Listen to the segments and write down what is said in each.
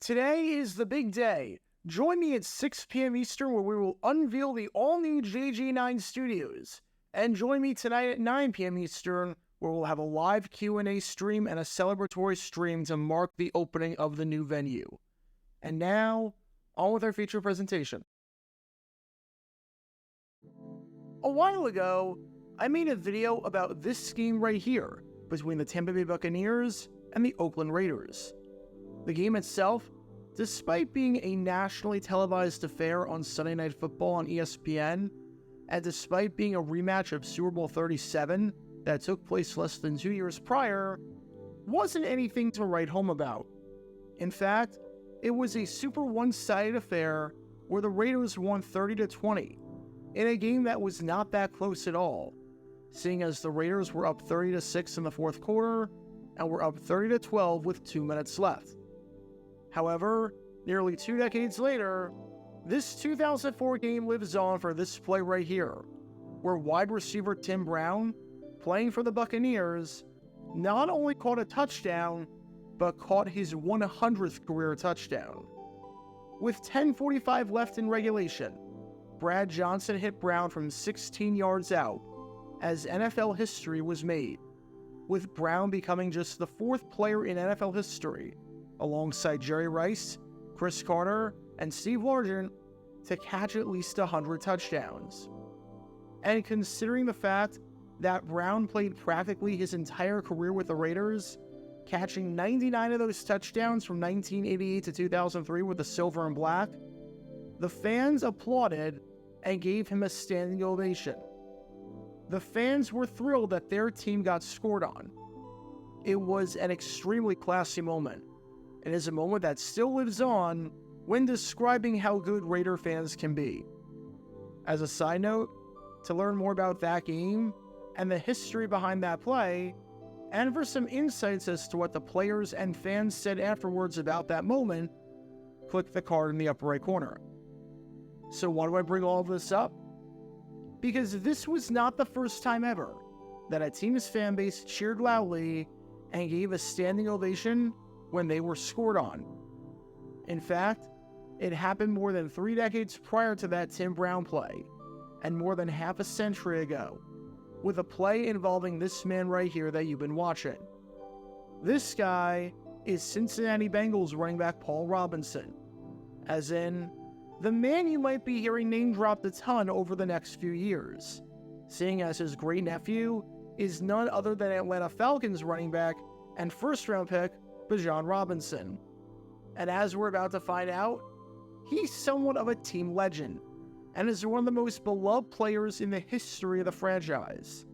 Today is the big day. Join me at 6 p.m. Eastern where we will unveil the all-new JG9 Studios. And join me tonight at 9 p.m. Eastern where we'll have a live Q&A stream and a celebratory stream to mark the opening of the new venue. And now, on with our feature presentation. A while ago, I made a video about this scheme right here between the Tampa Bay Buccaneers and the Oakland Raiders. The game itself, despite being a nationally televised affair on Sunday Night Football on ESPN, and despite being a rematch of Super Bowl 37 that took place less than 2 years prior, wasn't anything to write home about. In fact, it was a super one-sided affair where the Raiders won 30-20 in a game that was not that close at all, seeing as the Raiders were up 30-6 in the fourth quarter and were up 30-12 with 2 minutes left. However, nearly 2 decades later, this 2004 game lives on for this play right here, where wide receiver Tim Brown, playing for the Buccaneers, not only caught a touchdown, but caught his 100th career touchdown. With 10:45 left in regulation, Brad Johnson hit Brown from 16 yards out, as NFL history was made, with Brown becoming just the 4th player in NFL history, alongside Jerry Rice, Chris Carter, and Steve Largent, to catch at least 100 touchdowns. And considering the fact that Brown played practically his entire career with the Raiders, catching 99 of those touchdowns from 1988 to 2003 with the silver and black, the fans applauded and gave him a standing ovation. The fans were thrilled that their team got scored on. It was an extremely classy moment. It is a moment that still lives on when describing how good Raider fans can be. As a side note, to learn more about that game and the history behind that play, and for some insights as to what the players and fans said afterwards about that moment, click the card in the upper right corner. So why do I bring all of this up? Because this was not the first time ever that a team's fan base cheered loudly and gave a standing ovation when they were scored on. In fact, it happened more than 3 decades prior to that Tim Brown play, and more than half a century ago, with a play involving this man right here that you've been watching. This guy is Cincinnati Bengals running back Paul Robinson, as in, the man you might be hearing name dropped a ton over the next few years, seeing as his great-nephew is none other than Atlanta Falcons running back and first-round pick Bijan Robinson. And as we're about to find out, he's somewhat of a team legend, and is one of the most beloved players in the history of the franchise.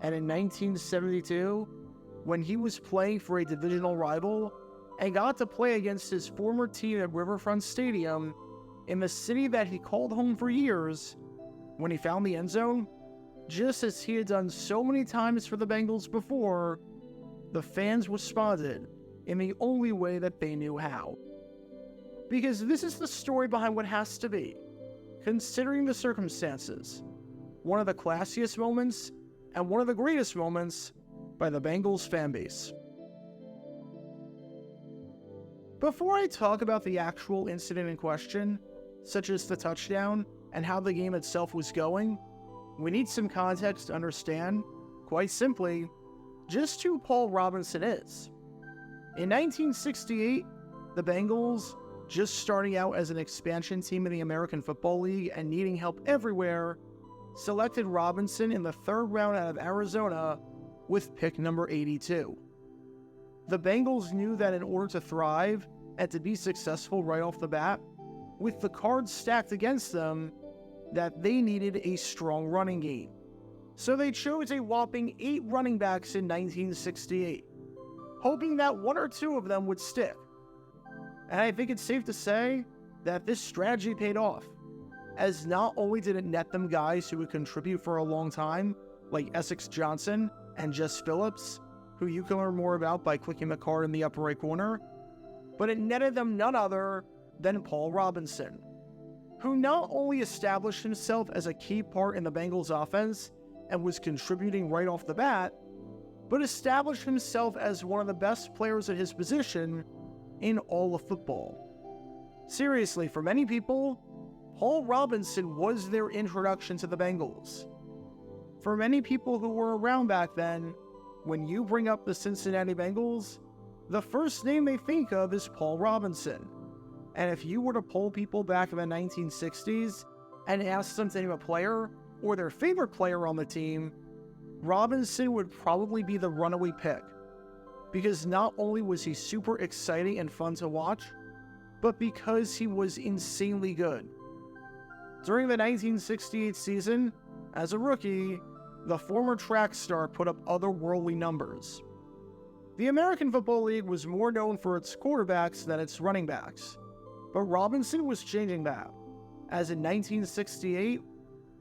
And in 1972, when he was playing for a divisional rival, and got to play against his former team at Riverfront Stadium, in the city that he called home for years, when he found the end zone, just as he had done so many times for the Bengals before, the fans responded in the only way that they knew how. Because this is the story behind what has to be, considering the circumstances, one of the classiest moments and one of the greatest moments by the Bengals fanbase. Before I talk about the actual incident in question, such as the touchdown and how the game itself was going, we need some context to understand, quite simply, just who Paul Robinson is. In 1968, the Bengals, just starting out as an expansion team in the American Football League and needing help everywhere, selected Robinson in the 3rd round out of Arizona with pick number 82. The Bengals knew that in order to thrive and to be successful right off the bat, with the cards stacked against them, that they needed a strong running game. So they chose a whopping 8 running backs in 1968, hoping that 1 or 2 of them would stick. And I think it's safe to say that this strategy paid off, as not only did it net them guys who would contribute for a long time, like Essex Johnson and Jess Phillips, who you can learn more about by clicking the card in the upper right corner, but it netted them none other than Paul Robinson, who not only established himself as a key part in the Bengals offense and was contributing right off the bat, but established himself as one of the best players at his position in all of football. Seriously, for many people, Paul Robinson was their introduction to the Bengals. For many people who were around back then, when you bring up the Cincinnati Bengals, the first name they think of is Paul Robinson. And if you were to poll people back in the 1960s and ask them to name a player or their favorite player on the team, Robinson would probably be the runaway pick. Because not only was he super exciting and fun to watch, but because he was insanely good. During the 1968 season, as a rookie, the former track star put up otherworldly numbers. The American Football League was more known for its quarterbacks than its running backs, but Robinson was changing that, as in 1968,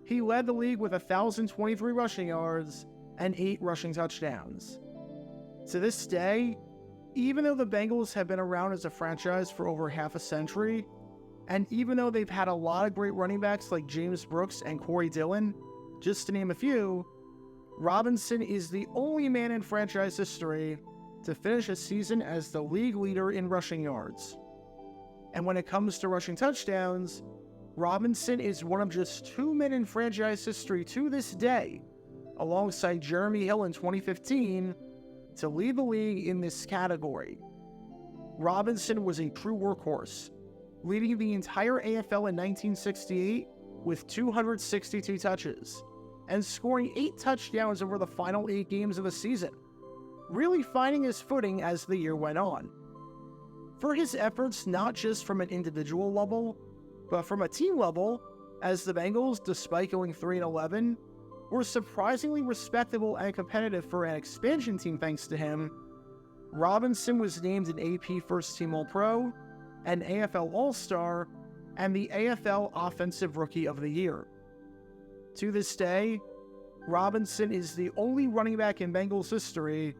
he led the league with 1,023 rushing yards and 8 rushing touchdowns. To this day, even though the Bengals have been around as a franchise for over half a century, and even though they've had a lot of great running backs like James Brooks and Corey Dillon, just to name a few, Robinson is the only man in franchise history to finish a season as the league leader in rushing yards. And when it comes to rushing touchdowns, Robinson is one of just 2 men in franchise history to this day, alongside Jeremy Hill in 2015, to lead the league in this category. Robinson was a true workhorse, leading the entire AFL in 1968 with 262 touches, and scoring 8 touchdowns over the final 8 games of the season, really finding his footing as the year went on. For his efforts not just from an individual level, but from a team level, as the Bengals, despite going 3-11, were surprisingly respectable and competitive for an expansion team thanks to him, Robinson was named an AP First Team All-Pro, an AFL All-Star, and the AFL Offensive Rookie of the Year. To this day, Robinson is the only running back in Bengals history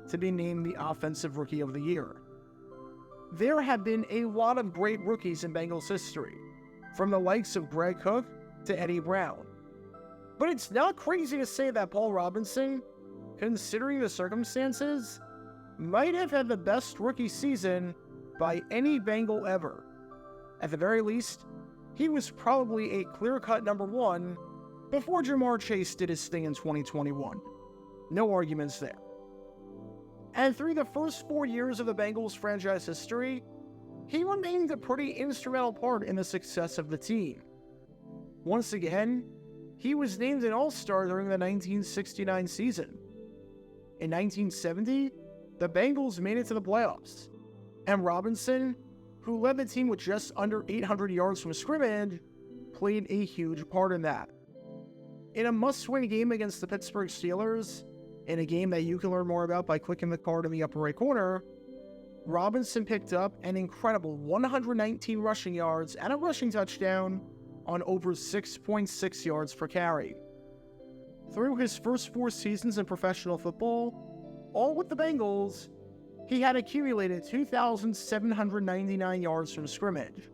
to be named the Offensive Rookie of the Year. There have been a lot of great rookies in Bengals history, from the likes of Greg Cook to Eddie Brown. But it's not crazy to say that Paul Robinson, considering the circumstances, might have had the best rookie season by any Bengal ever. At the very least, he was probably a clear-cut number 1 before Jamar Chase did his thing in 2021. No arguments there. And through the first 4 years of the Bengals franchise history, he remained a pretty instrumental part in the success of the team. Once again, he was named an All-Star during the 1969 season. In 1970, the Bengals made it to the playoffs, and Robinson, who led the team with just under 800 yards from scrimmage, played a huge part in that. In a must-win game against the Pittsburgh Steelers, in a game that you can learn more about by clicking the card in the upper right corner, Robinson picked up an incredible 119 rushing yards and a rushing touchdown on over 6.6 yards per carry. Through his first 4 seasons in professional football, all with the Bengals, he had accumulated 2,799 yards from scrimmage,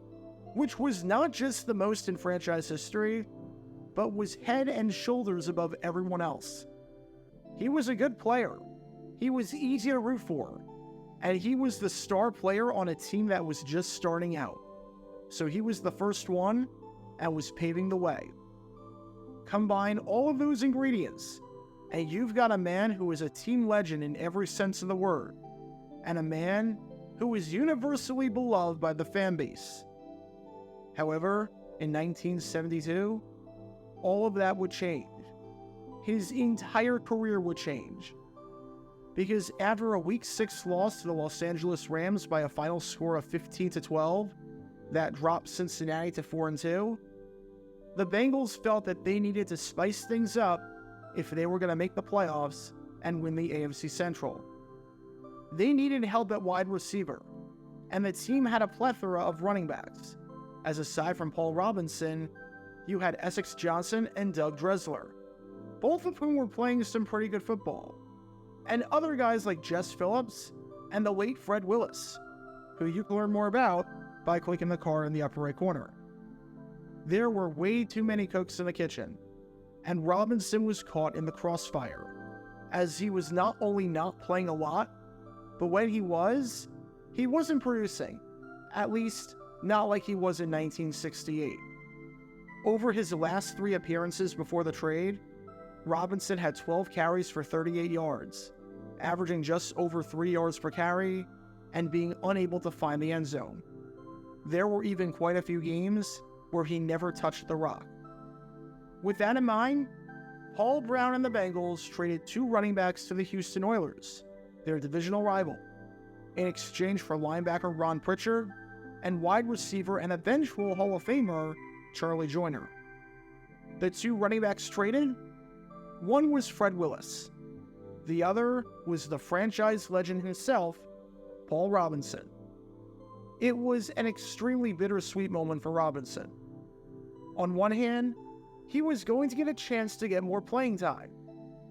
which was not just the most in franchise history, but was head and shoulders above everyone else. He was a good player, he was easy to root for, and he was the star player on a team that was just starting out. So he was the first one and was paving the way. Combine all of those ingredients, and you've got a man who is a team legend in every sense of the word, and a man who is universally beloved by the fan base. However, in 1972, all of that would change. His entire career would change. Because after a Week 6 loss to the Los Angeles Rams by a final score of 15-12, that dropped Cincinnati to 4-2, the Bengals felt that they needed to spice things up if they were going to make the playoffs and win the AFC Central. They needed help at wide receiver, and the team had a plethora of running backs, as aside from Paul Robinson, you had Essex Johnson and Doug Dressler, both of whom were playing some pretty good football, and other guys like Jess Phillips and the late Fred Willis, who you can learn more about by clicking the card in the upper right corner. There were way too many cooks in the kitchen, and Robinson was caught in the crossfire, as he was not only not playing a lot, but when he was, he wasn't producing, at least not like he was in 1968. Over his last 3 appearances before the trade, Robinson had 12 carries for 38 yards, averaging just over 3 yards per carry, and being unable to find the end zone. There were even quite a few games where he never touched the rock. With that in mind, Paul Brown and the Bengals traded 2 running backs to the Houston Oilers, their divisional rival, in exchange for linebacker Ron Pritchard and wide receiver and eventual Hall of Famer Charlie Joyner. The 2 running backs traded, one was Fred Willis. The other was the franchise legend himself, Paul Robinson. It was an extremely bittersweet moment for Robinson. On one hand, he was going to get a chance to get more playing time,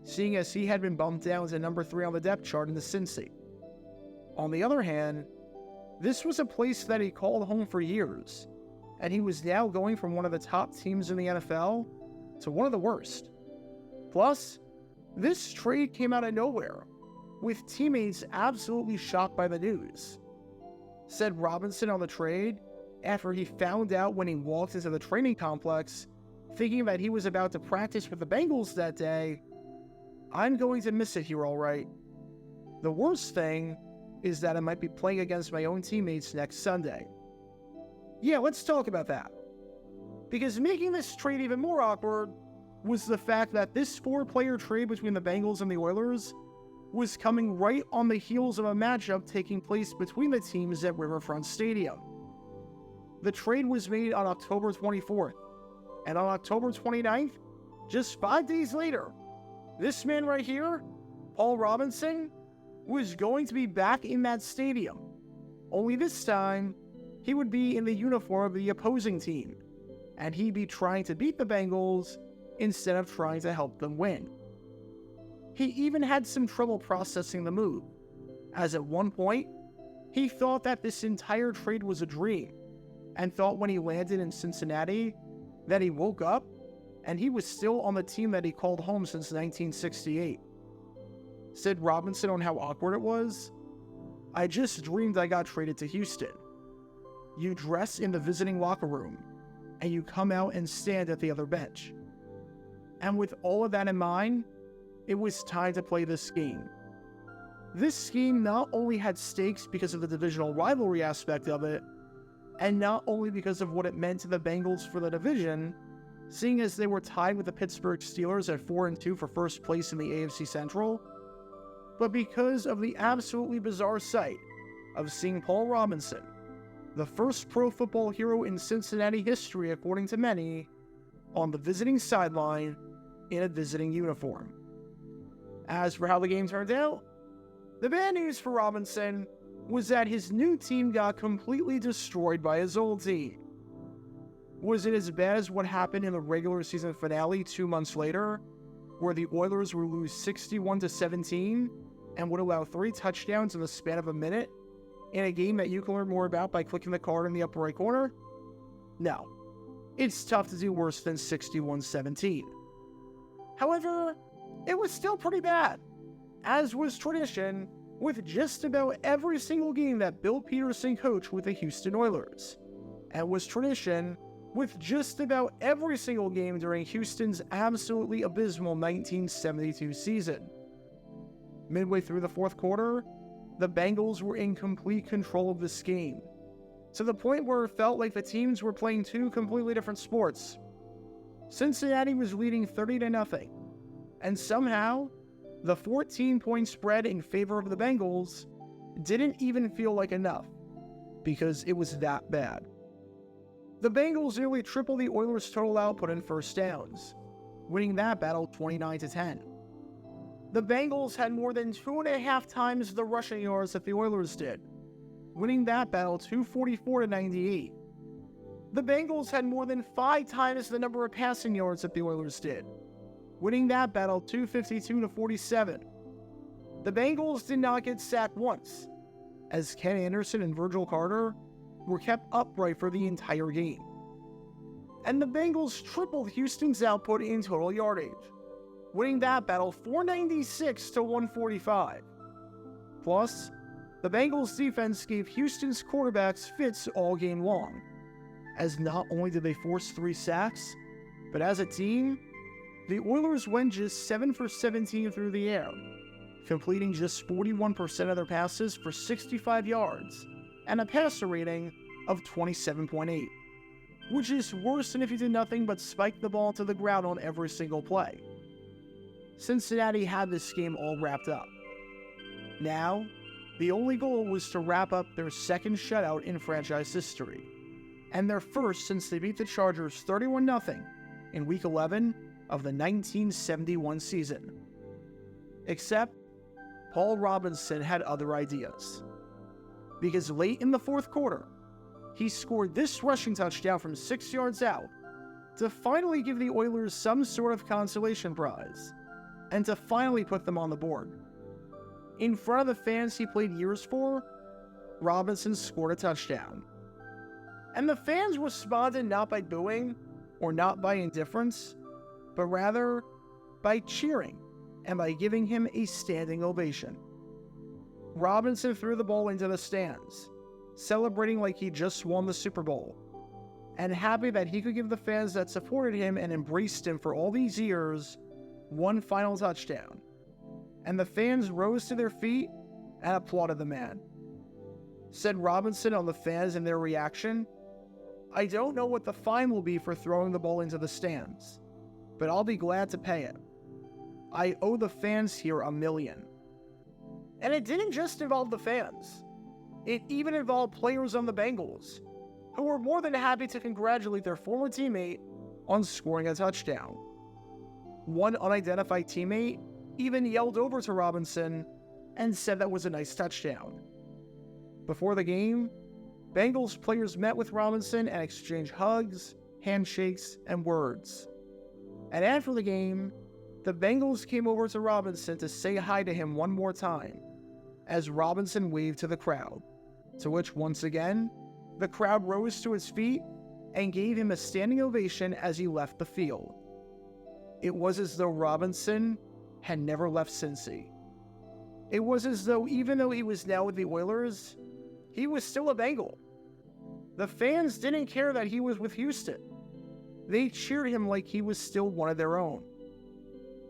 seeing as he had been bumped down to number 3 on the depth chart in the Cincy. On the other hand, this was a place that he called home for years, and he was now going from one of the top teams in the NFL to one of the worst. Plus, this trade came out of nowhere, with teammates absolutely shocked by the news. Said Robinson on the trade, after he found out when he walked into the training complex, thinking that he was about to practice with the Bengals that day, "I'm going to miss it here, all right. The worst thing is that I might be playing against my own teammates next Sunday." Yeah, let's talk about that. Because making this trade even more awkward was the fact that this 4-player trade between the Bengals and the Oilers was coming right on the heels of a matchup taking place between the teams at Riverfront Stadium. The trade was made on October 24th, and on October 29th, just 5 days later, this man right here, Paul Robinson, was going to be back in that stadium. Only this time, he would be in the uniform of the opposing team, and he'd be trying to beat the Bengals instead of trying to help them win. He even had some trouble processing the move, as at one point, he thought that this entire trade was a dream, and thought when he landed in Cincinnati that he woke up and he was still on the team that he called home since 1968. Said Robinson on how awkward it was, "I just dreamed I got traded to Houston. You dress in the visiting locker room, and you come out and stand at the other bench." And with all of that in mind, it was time to play this scheme. This scheme not only had stakes because of the divisional rivalry aspect of it, and not only because of what it meant to the Bengals for the division, seeing as they were tied with the Pittsburgh Steelers at 4-2 for first place in the AFC Central, but because of the absolutely bizarre sight of seeing Paul Robinson, the first pro football hero in Cincinnati history according to many, on the visiting sideline in a visiting uniform. As for how the game turned out, the bad news for Robinson was that his new team got completely destroyed by his old team. Was it as bad as what happened in the regular season finale 2 months later, where the Oilers would lose 61-17 and would allow 3 touchdowns in the span of a minute in a game that you can learn more about by clicking the card in the upper right corner? No. It's tough to do worse than 61-17. However, it was still pretty bad, as was tradition with just about every single game that Bill Peterson coached with the Houston Oilers, and was tradition with just about every single game during Houston's absolutely abysmal 1972 season. Midway through the 4th quarter, the Bengals were in complete control of this game, to the point where it felt like the teams were playing 2 completely different sports. Cincinnati was leading 30-0, and somehow, the 14-point spread in favor of the Bengals didn't even feel like enough, because it was that bad. The Bengals nearly tripled the Oilers' total output in first downs, winning that battle 29-10. The Bengals had more than 2.5 times the rushing yards that the Oilers did, winning that battle 244-98. The Bengals had more than 5 times the number of passing yards that the Oilers did, winning that battle 252-47. The Bengals did not get sacked once, as Ken Anderson and Virgil Carter were kept upright for the entire game. And the Bengals tripled Houston's output in total yardage, winning that battle 496-145. Plus, The Bengals defense gave Houston's quarterbacks fits all game long, as not only did they force 3 sacks, but as a team, the Oilers went just 7 for 17 through the air, completing just 41% of their passes for 65 yards and a passer rating of 27.8, which is worse than if you did nothing but spike the ball to the ground on every single play. Cincinnati had this game all wrapped up. Now, the only goal was to wrap up their second shutout in franchise history, and their first since they beat the Chargers 31-0 in Week 11 of the 1971 season. Except, Paul Robinson had other ideas. Because late in the fourth quarter, he scored this rushing touchdown from 6 yards out to finally give the Oilers some sort of consolation prize, and to finally put them on the board. In front of the fans he played years for, Robinson scored a touchdown. And the fans responded not by booing or not by indifference, but rather by cheering and by giving him a standing ovation. Robinson threw the ball into the stands, celebrating like he just won the Super Bowl, and happy that he could give the fans that supported him and embraced him for all these years one final touchdown. And the fans rose to their feet and applauded the man. Said Robinson on the fans and their reaction, "I don't know what the fine will be for throwing the ball into the stands, but I'll be glad to pay it. I owe the fans here $1 million. And it didn't just involve the fans. It even involved players on the Bengals, who were more than happy to congratulate their former teammate on scoring a touchdown. One unidentified teammate even yelled over to Robinson and said that was a nice touchdown. Before the game, Bengals players met with Robinson and exchanged hugs, handshakes, and words. And after the game, the Bengals came over to Robinson to say hi to him one more time, as Robinson waved to the crowd, to which once again, the crowd rose to its feet and gave him a standing ovation as he left the field. It was as though Robinson had never left Cincy. It was as though even though he was now with the Oilers, he was still a Bengal. The fans didn't care that he was with Houston. They cheered him like he was still one of their own.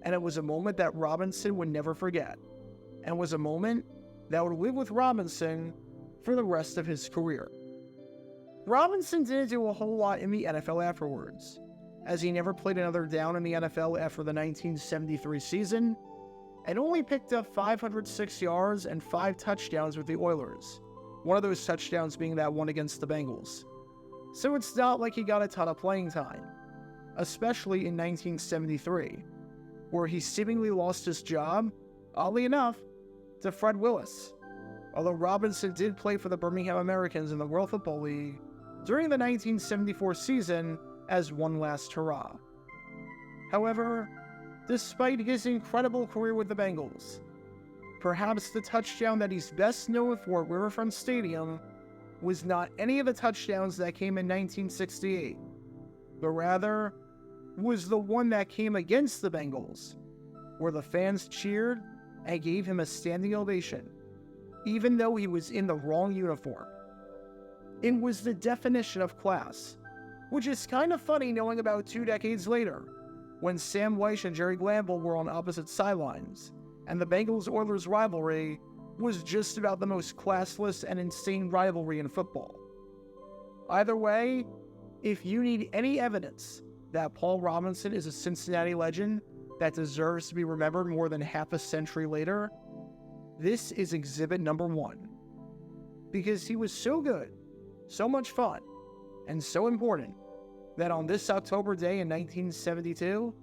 And it was a moment that Robinson would never forget, and was a moment that would live with Robinson for the rest of his career. Robinson didn't do a whole lot in the NFL afterwards, as he never played another down in the NFL after the 1973 season, and only picked up 506 yards and 5 touchdowns with the Oilers, one of those touchdowns being that one against the Bengals. So it's not like he got a ton of playing time, especially in 1973, where he seemingly lost his job, oddly enough, to Fred Willis, although Robinson did play for the Birmingham Americans in the World Football League during the 1974 season as one last hurrah. However, despite his incredible career with the Bengals, perhaps the touchdown that he's best known for at Riverfront Stadium was not any of the touchdowns that came in 1968, but rather was the one that came against the Bengals, where the fans cheered and gave him a standing ovation, even though he was in the wrong uniform. It was the definition of class, which is kind of funny knowing about 2 decades later, when Sam Weish and Jerry Glanville were on opposite sidelines, and the Bengals-Oilers rivalry was just about the most classless and insane rivalry in football. Either way, if you need any evidence that Paul Robinson is a Cincinnati legend that deserves to be remembered more than half a century later, this is exhibit number 1. Because he was so good, so much fun, and so important that on this October day in 1972,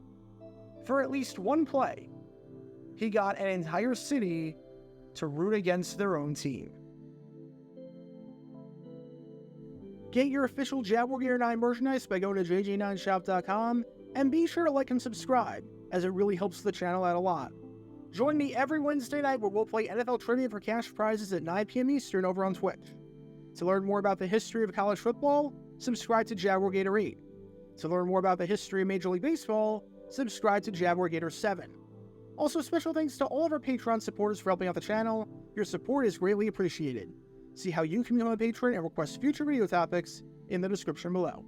for at least one play, he got an entire city to root against their own team. Get your official Jaguar Gear 9 merchandise by going to jj9shop.com, and be sure to like and subscribe, as it really helps the channel out a lot. Join me every Wednesday night where we'll play NFL trivia for cash prizes at 9 p.m. Eastern over on Twitch. To learn more about the history of college football, subscribe to Jaguar Gator 8. To learn more about the history of Major League Baseball, subscribe to Jaguar Gator 7. Also, special thanks to all of our Patreon supporters for helping out the channel. Your support is greatly appreciated. See how you can become a patron and request future video topics in the description below.